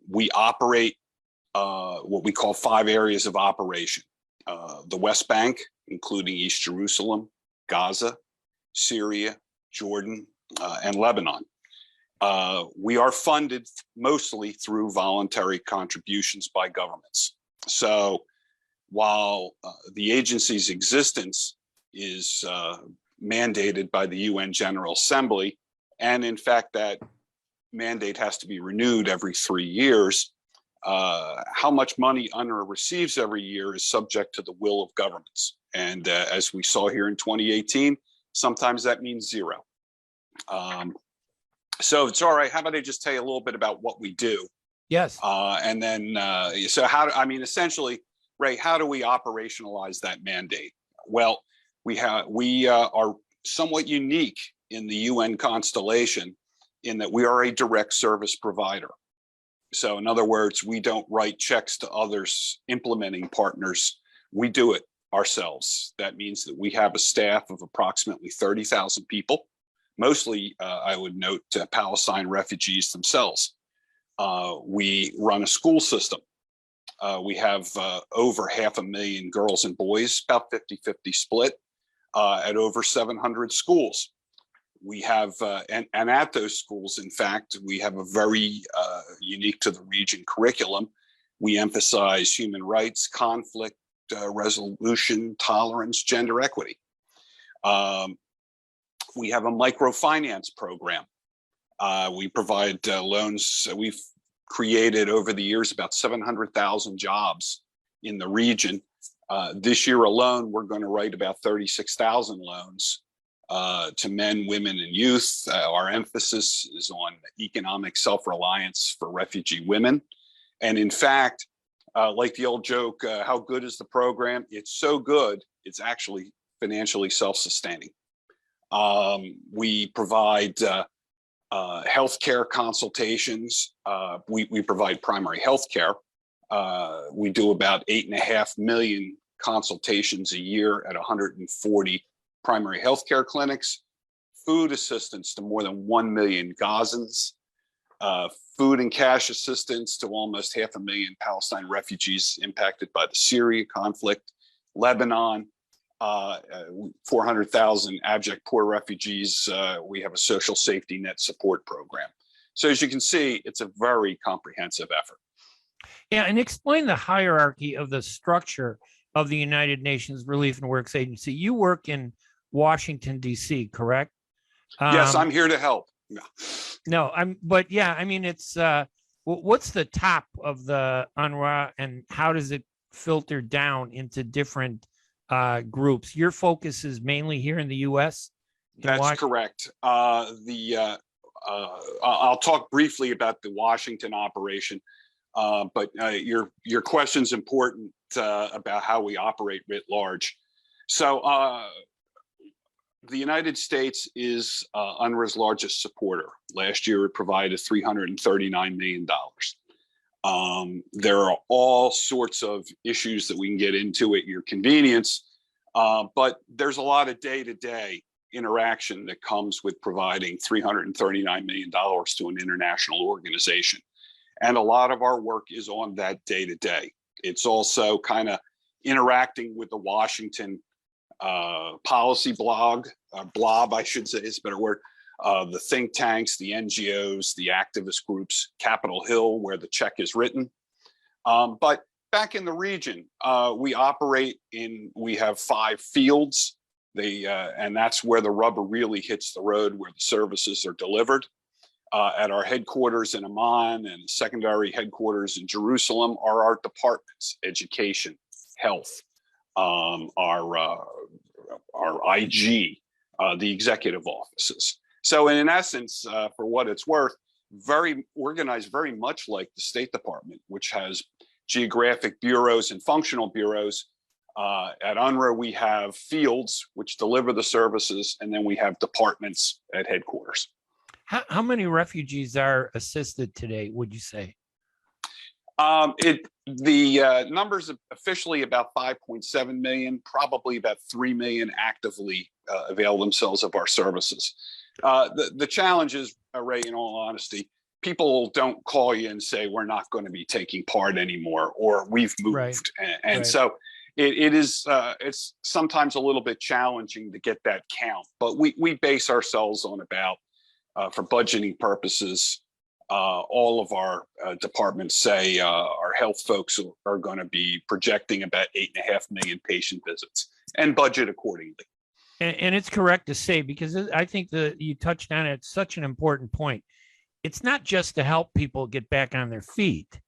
We operate what we call 5 areas of operation. The West Bank, including East Jerusalem, Gaza, Syria, Jordan, and Lebanon. We are funded mostly through voluntary contributions by governments. So while the agency's existence is mandated by the UN General Assembly, And in fact, that mandate has to be renewed every 3 years. How much money UNRWA receives every year is subject to the will of governments. And as we saw here in 2018, sometimes that means zero. So it's all right. How about I just tell you a little bit about what we do? Yes. And then, so essentially, Ray, how do we operationalize that mandate? Well, we are somewhat unique in the UN constellation in that we are a direct service provider. So in other words, we don't write checks to others implementing partners. We do it ourselves. That means that we have a staff of approximately 30,000 people, mostly, I would note, Palestine refugees themselves. We run a school system. We have over 500,000 girls and boys, about 50-50 split, at over 700 schools. We have, and at those schools, in fact, we have a very unique to the region curriculum. We emphasize human rights, conflict resolution, tolerance, gender equity. We have a microfinance program. We provide loans. We've created over the years about 700,000 jobs in the region. This year alone, we're going to write about 36,000 loans to men, women, and youth. Our emphasis is on economic self-reliance for refugee women. And in fact, like the old joke, how good is the program? It's so good, it's actually financially self-sustaining. We provide healthcare consultations. We provide primary healthcare. We do about 8.5 million consultations a year at 140 primary healthcare clinics, food assistance to more than 1 million Gazans, food and cash assistance to almost 500,000 Palestine refugees impacted by the Syria conflict, Lebanon, 400,000 abject poor refugees. We have a social safety net support program. So as you can see, it's a very comprehensive effort. Yeah, and explain the hierarchy of the structure of the United Nations Relief and Works Agency. You work in Washington, D.C., correct? Yes, I'm here to help. No, but yeah, I mean, it's, what's the top of the UNRWA and how does it filter down into different groups? Your focus is mainly here in the U.S.? That's correct. I'll talk briefly about the Washington operation, but your question's important about how we operate writ large. So the United States is UNRWA's largest supporter. Last year, it provided $339 million. There are all sorts of issues that we can get into at your convenience, but there's a lot of day-to-day interaction that comes with providing $339 million to an international organization. And a lot of our work is on that day-to-day. It's also kind of interacting with the Washington policy blob, I should say, is a better word, the think tanks, the NGOs, the activist groups, Capitol Hill, where the check is written. But back in the region, we have 5 fields, and that's where the rubber really hits the road, where the services are delivered. At our headquarters in Amman and secondary headquarters in Jerusalem are our departments: education, health, our IG, the executive offices. So in essence, for what it's worth, very organized, very much like the State Department, which has geographic bureaus and functional bureaus. At UNRWA, we have fields which deliver the services, and then we have departments at headquarters. How many refugees are assisted today, would you say? The numbers officially about 5.7 million, probably about 3 million actively avail themselves of our services. The challenge is, Ray, in all honesty, people don't call you and say, we're not going to be taking part anymore, or we've moved. Right. And so it's sometimes a little bit challenging to get that count, but we base ourselves on about, for budgeting purposes, all of our departments say our health folks are going to be projecting about 8.5 million patient visits and budget accordingly. And it's correct to say, because I think that you touched on it, such an important point. It's not just to help people get back on their feet.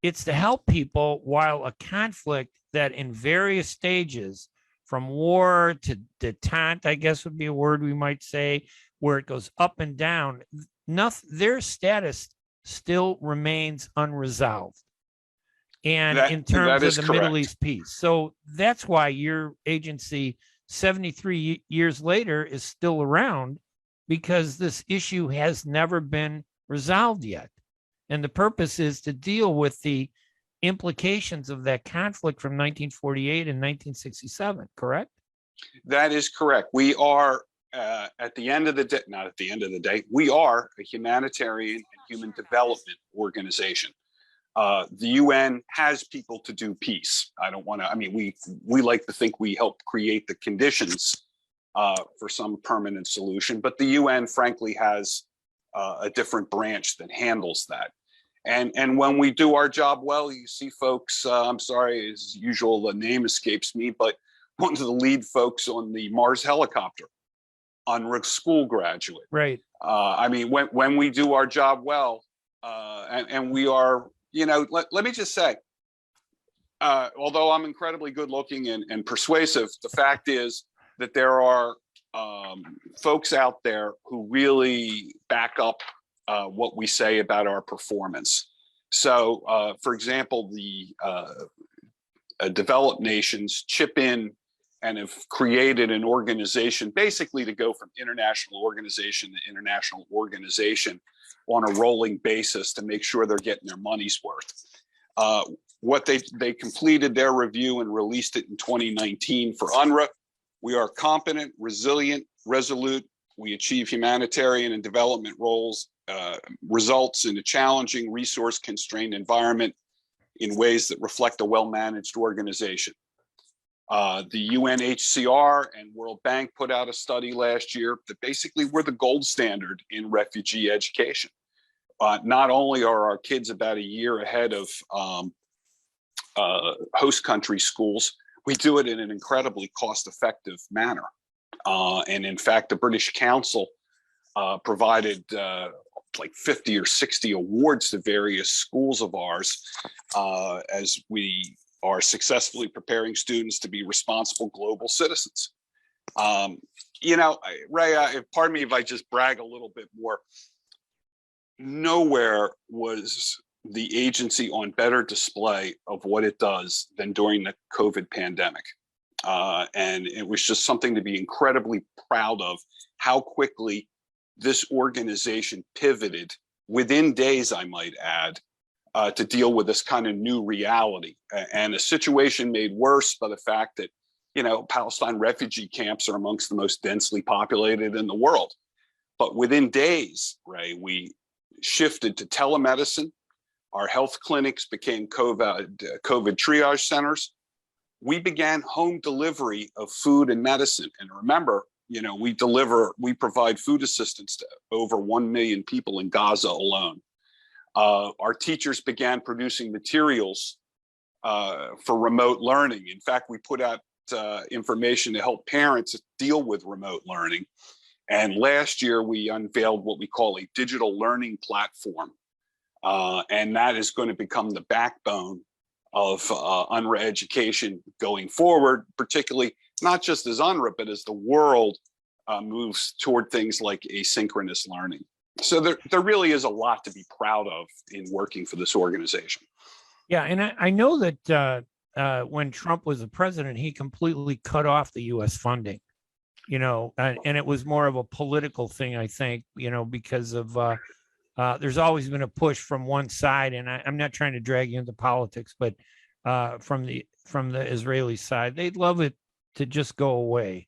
It's to help people while a conflict that in various stages, from war to detente, I guess would be a word we might say, where it goes up and down, their status still remains unresolved. And in terms of the correct. Middle East peace. So that's why your agency 73 years later is still around, because this issue has never been resolved yet. And the purpose is to deal with the implications of that conflict from 1948 and 1967, correct? That is correct. We are at the end of the day, not at the end of the day, we are a humanitarian and human development organization. The UN has people to do peace. We like to think we help create the conditions for some permanent solution, but the UN frankly has a different branch that handles that. And when we do our job well, you see folks, I'm sorry, as usual, the name escapes me, but one of the lead folks on the Mars helicopter, UNRWA school graduate. Right. When we do our job well, and we are, let me just say, although I'm incredibly good looking and persuasive, the fact is that there are folks out there who really back up what we say about our performance. So, for example, the developed nations chip in and have created an organization basically to go from international organization to international organization on a rolling basis to make sure they're getting their money's worth. What they completed their review and released it in 2019 for UNRWA. We are competent, resilient, resolute. We achieve humanitarian and development results in a challenging, resource-constrained environment in ways that reflect a well-managed organization. The UNHCR and World Bank put out a study last year that basically we're the gold standard in refugee education. Not only are our kids about a year ahead of host country schools, we do it in an incredibly cost-effective manner. And in fact, the British Council provided like 50 or 60 awards to various schools of ours as we are successfully preparing students to be responsible global citizens. Ray, pardon me if I just brag a little bit more. Nowhere was the agency on better display of what it does than during the COVID pandemic. And it was just something to be incredibly proud of, how quickly this organization pivoted within days, I might add, to deal with this kind of new reality, and a situation made worse by the fact that, Palestine refugee camps are amongst the most densely populated in the world. But within days, Ray, we shifted to telemedicine. Our health clinics became COVID triage centers. We began home delivery of food and medicine. And remember, we provide food assistance to over 1 million people in Gaza alone. Our teachers began producing materials for remote learning. In fact, we put out information to help parents deal with remote learning. And last year, we unveiled what we call a digital learning platform. And that is going to become the backbone of UNRWA education going forward, particularly not just as UNRWA, but as the world moves toward things like asynchronous learning. So there really is a lot to be proud of in working for this organization. Yeah, and I know that when Trump was the president, he completely cut off the U.S. funding, and it was more of a political thing, I think, because of there's always been a push from one side, and I'm not trying to drag you into politics, but from the Israeli side, they'd love it to just go away.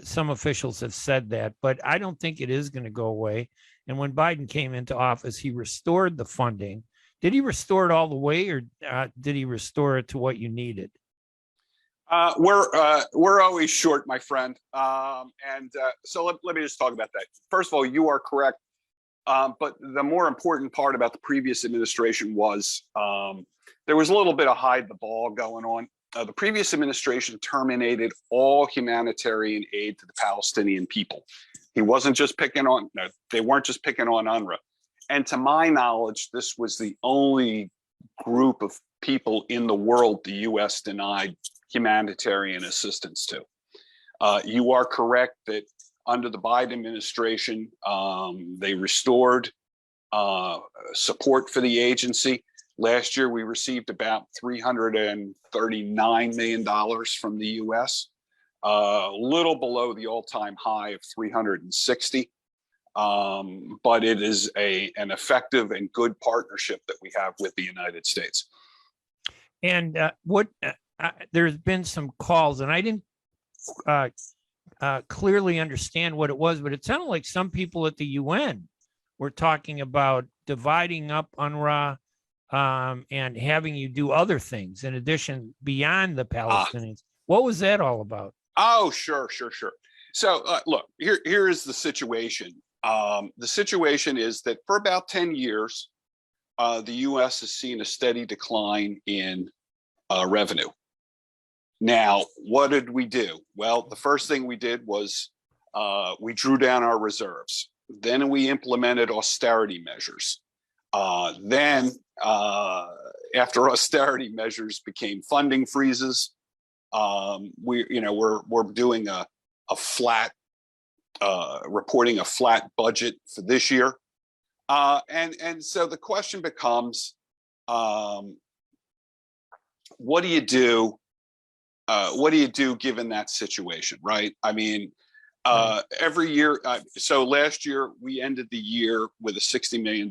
Some officials have said that, but I don't think it is going to go away. And when Biden came into office, he restored the funding. Did he restore it all the way, or did he restore it to what you needed? We're always short, my friend. So let me just talk about that. First of all, you are correct. But the more important part about the previous administration was there was a little bit of hide the ball going on. the previous administration terminated all humanitarian aid to the Palestinian people. He wasn't just picking on, no, they weren't just picking on UNRWA. And to my knowledge, this was the only group of people in the world the U.S. denied humanitarian assistance to. You are correct that under the Biden administration, they restored support for the agency. Last year, we received about $339 million from the U.S., a little below the all-time high of 360. But it is an effective and good partnership that we have with the United States. And there's been some calls, and I didn't clearly understand what it was, but it sounded like some people at the UN were talking about dividing up UNRWA and having you do other things in addition beyond the Palestinians. What was that all about? Oh, sure. So look, here is the situation. The situation is that for about 10 years, the U.S. has seen a steady decline in revenue. Now, what did we do? Well, the first thing we did was we drew down our reserves. Then we implemented austerity measures. Then, after austerity measures became funding freezes, we're doing a flat, reporting a flat budget for this year. And so the question becomes, what do you do? What do you do given that situation, right? I mean, every year, so last year we ended the year with a $60 million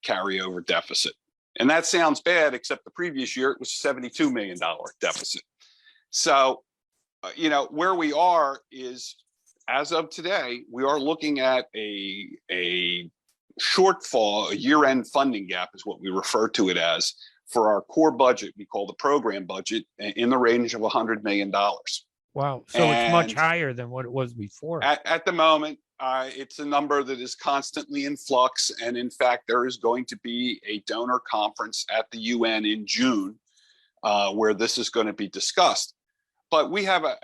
carryover deficit. And that sounds bad, except the previous year it was a $72 million deficit. So, where we are is, as of today, we are looking at a shortfall, a year-end funding gap is what we refer to it as, for our core budget, we call the program budget, in the range of $100 million. Wow. So it's much higher than what it was before. At the moment, it's a number that is constantly in flux. And in fact, there is going to be a donor conference at the UN in June where this is going to be discussed. But we have a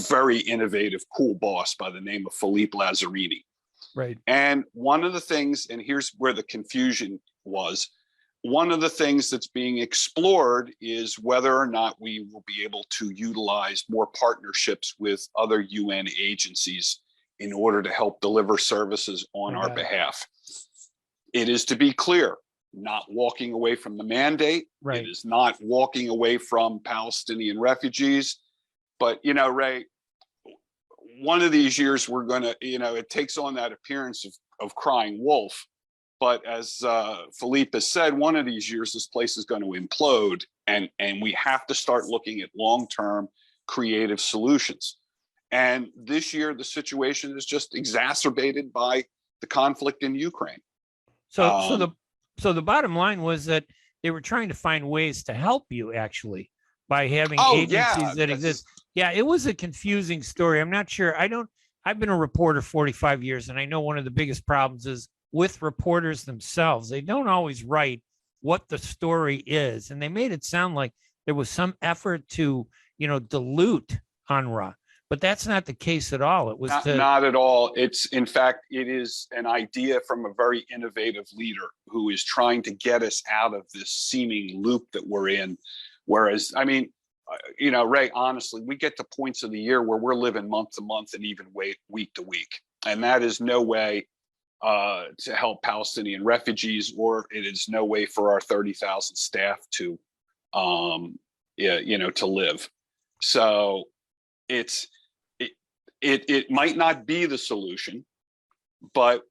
very innovative, cool boss by the name of Philippe Lazzarini. Right. And one of the things, and here's where the confusion was, one of the things that's being explored is whether or not we will be able to utilize more partnerships with other UN agencies in order to help deliver services on our behalf. It is, to be clear, not walking away from the mandate. Right. It is not walking away from Palestinian refugees. But, Ray, one of these years we're going to, it takes on that appearance of crying wolf. But as Philippe has said, one of these years, this place is going to implode, and we have to start looking at long-term creative solutions. And this year, the situation is just exacerbated by the conflict in Ukraine. So the bottom line was that they were trying to find ways to help you, actually, by having agencies that exist. Yeah, it was a confusing story. I'm not sure. I've been a reporter 45 years, and I know one of the biggest problems is with reporters themselves. They don't always write what the story is. And they made it sound like there was some effort to, dilute UNRWA, but that's not the case at all. It was not at all. It's, in fact, it is an idea from a very innovative leader who is trying to get us out of this seeming loop that we're in. Whereas, I mean, Ray, honestly, we get to points of the year where we're living month to month and even week to week. And that is no way to help Palestinian refugees, or it is no way for our 30,000 staff to, to live. So it might not be the solution, but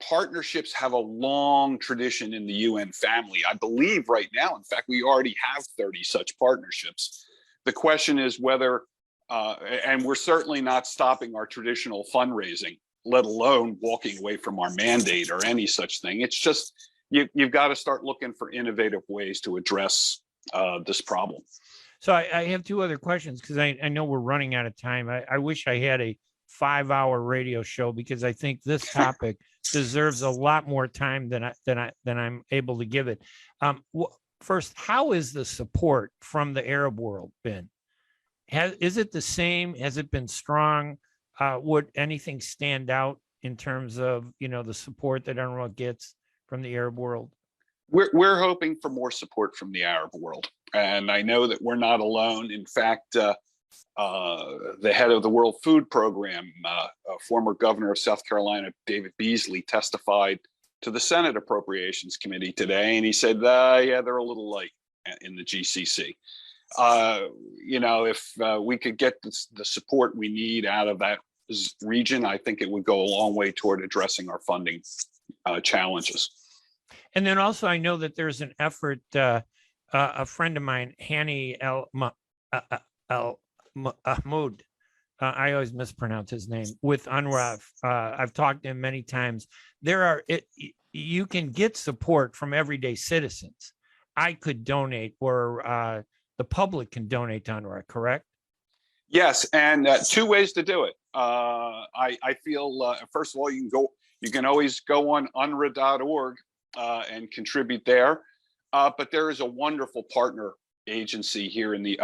partnerships have a long tradition in the UN family. I believe right now, in fact, we already have 30 such partnerships. The question is whether, and we're certainly not stopping our traditional fundraising, let alone walking away from our mandate or any such thing. It's just, you've got to start looking for innovative ways to address this problem. So I have two other questions, because I know we're running out of time. I wish I had a 5-hour radio show, because I think this topic deserves a lot more time than I'm able to give it. first, how is the support from the Arab world been? Is it the same? Has it been strong? Would anything stand out in terms of, the support that UNRWA gets from the Arab world? We're hoping for more support from the Arab world. And I know that we're not alone. In fact, the head of the World Food Program, former governor of South Carolina, David Beasley, testified to the Senate Appropriations Committee today. And he said, yeah, they're a little light in the GCC. If we could get the support we need out of that region, I think it would go a long way toward addressing our funding challenges. And then also, I know that there's an effort, a friend of mine, Hanania Mahmoud, I always mispronounce his name, with UNRWA. I've talked to him many times. You can get support from everyday citizens. I could donate, or the public can donate to UNRWA, correct? Yes, and two ways to do it. I feel, first of all, you can always go on unrwa.org and contribute there. But there is a wonderful partner agency here in the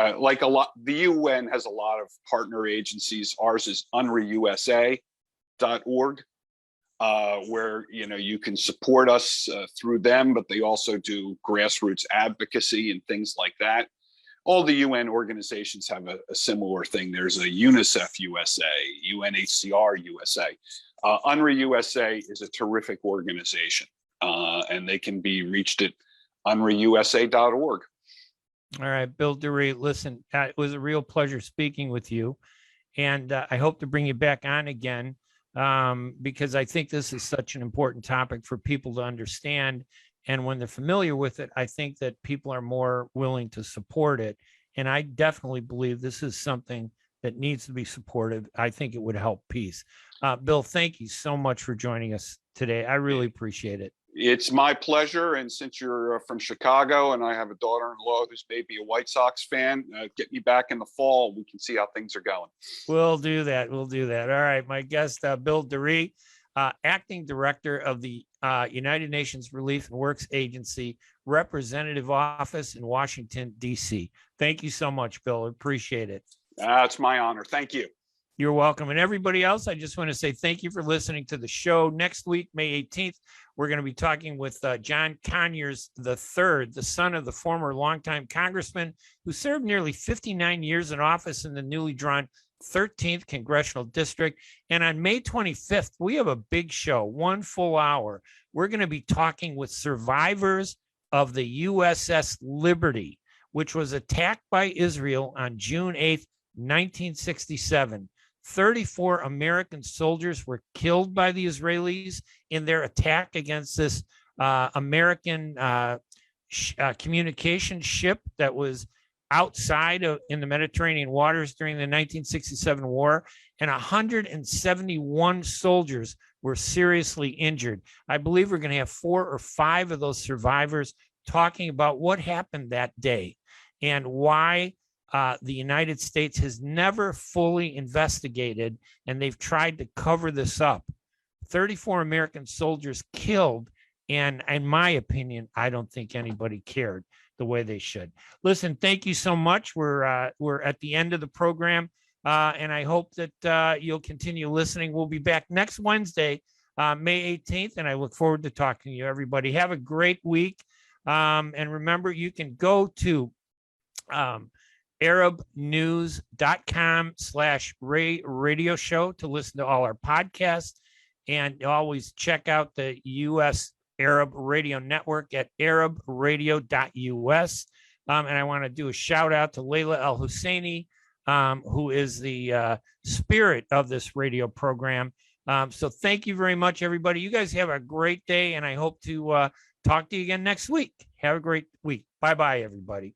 the UN has a lot of partner agencies. Ours is unrwausa.org, where you can support us through them, but they also do grassroots advocacy and things like that. All the UN organizations have a similar thing. There's a UNICEF USA, UNHCR USA. UNRWA USA is a terrific organization, and they can be reached at unrwausa.org. All right, Bill Deere, listen, it was a real pleasure speaking with you. And I hope to bring you back on again, because I think this is such an important topic for people to understand. And when they're familiar with it, I think that people are more willing to support it. And I definitely believe this is something that needs to be supported. I think it would help peace. Bill, thank you so much for joining us today. I really appreciate it. It's my pleasure. And since you're from Chicago and I have a daughter-in-law who's maybe a White Sox fan, get me back in the fall. We can see how things are going. We'll do that. We'll do that. All right. My guest, Bill Deere, acting director of the United Nations Relief and Works Agency Representative Office in Washington, D.C. Thank you so much, Bill. Appreciate it. It's my honor. Thank you. You're welcome. And everybody else, I just want to say thank you for listening to the show. Next week, May 18th, we're going to be talking with John Conyers III, the son of the former longtime congressman who served nearly 59 years in office in the newly drawn 13th Congressional District. And on May 25th, we have a big show, 1 full hour. We're going to be talking with survivors of the USS Liberty, which was attacked by Israel on June 8th, 1967. 34 American soldiers were killed by the Israelis in their attack against this American communication ship that was outside in the Mediterranean waters during the 1967 war, and 171 soldiers were seriously injured. I believe we're going to have 4 or 5 of those survivors talking about what happened that day and why the United States has never fully investigated, and they've tried to cover this up. 34 American soldiers killed, and in my opinion, I don't think anybody cared the way they should. Listen, thank you so much. We're at the end of the program, and I hope that you'll continue listening. We'll be back next Wednesday, May 18th, and I look forward to talking to you, everybody. Have a great week, and remember, you can go to arabnews.com/radio show to listen to all our podcasts, and always check out the U.S. Arab Radio Network at arabradio.us. And I want to do a shout out to Layla El Husseini, who is the spirit of this radio program. So thank you very much, everybody. You guys have a great day, and I hope to talk to you again next week. Have a great week. Bye-bye, everybody.